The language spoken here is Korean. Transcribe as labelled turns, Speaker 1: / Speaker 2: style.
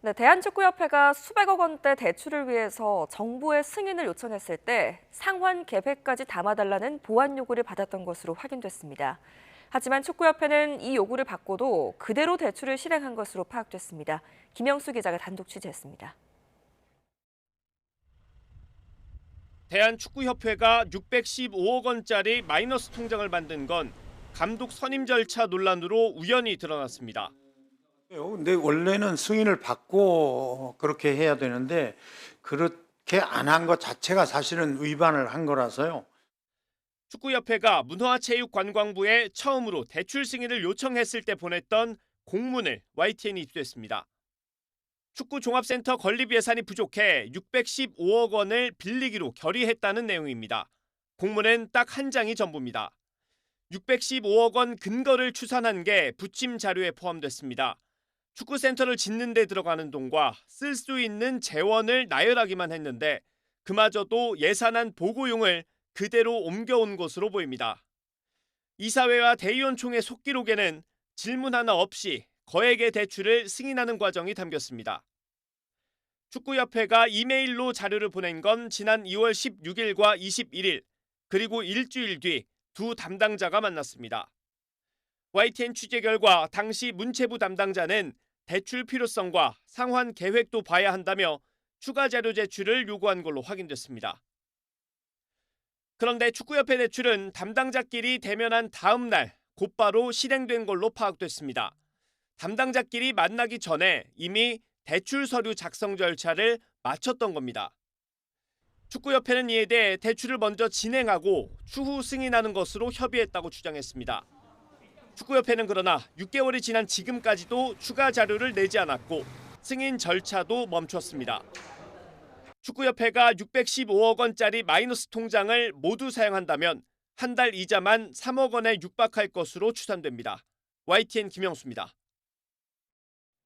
Speaker 1: 네, 대한축구협회가 수백억 원대 대출을 위해서 정부의 승인을 요청했을 때 상환 계획까지 담아달라는 보완 요구를 받았던 것으로 확인됐습니다. 하지만 축구협회는 이 요구를 받고도 그대로 대출을 실행한 것으로 파악됐습니다. 김영수 기자가 단독 취재했습니다.
Speaker 2: 대한축구협회가 615억 원짜리 마이너스 통장을 만든 건 감독 선임 절차 논란으로 우연히 드러났습니다.
Speaker 3: 근데 원래는 승인을 받고 그렇게 해야 되는데 그렇게 안 한 것 자체가 사실은 위반을 한 거라서요.
Speaker 2: 축구협회가 문화체육관광부에 처음으로 대출 승인을 요청했을 때 보냈던 공문을 YTN이 입수했습니다. 축구 종합센터 건립 예산이 부족해 615억 원을 빌리기로 결의했다는 내용입니다. 공문엔 딱 한 장이 전부입니다. 615억 원 근거를 추산한 게 부침 자료에 포함됐습니다. 축구센터를 짓는 데 들어가는 돈과 쓸 수 있는 재원을 나열하기만 했는데 그마저도 예산안 보고용을 그대로 옮겨온 것으로 보입니다. 이사회와 대의원총회 속기록에는 질문 하나 없이 거액의 대출을 승인하는 과정이 담겼습니다. 축구협회가 이메일로 자료를 보낸 건 지난 2월 16일과 21일, 그리고 일주일 뒤 두 담당자가 만났습니다. YTN 취재 결과 당시 문체부 담당자는 대출 필요성과 상환 계획도 봐야 한다며 추가 자료 제출을 요구한 걸로 확인됐습니다. 그런데 축구협회 대출은 담당자끼리 대면한 다음 날 곧바로 실행된 걸로 파악됐습니다. 담당자끼리 만나기 전에 이미 대출 서류 작성 절차를 마쳤던 겁니다. 축구협회는 이에 대해 대출을 먼저 진행하고 추후 승인하는 것으로 협의했다고 주장했습니다. 축구협회는 그러나 6개월이 지난 지금까지도 추가 자료를 내지 않았고 승인 절차도 멈췄습니다. 축구협회가 615억 원짜리 마이너스 통장을 모두 사용한다면 한 달 이자만 3억 원에 육박할 것으로 추산됩니다. YTN 김영수입니다.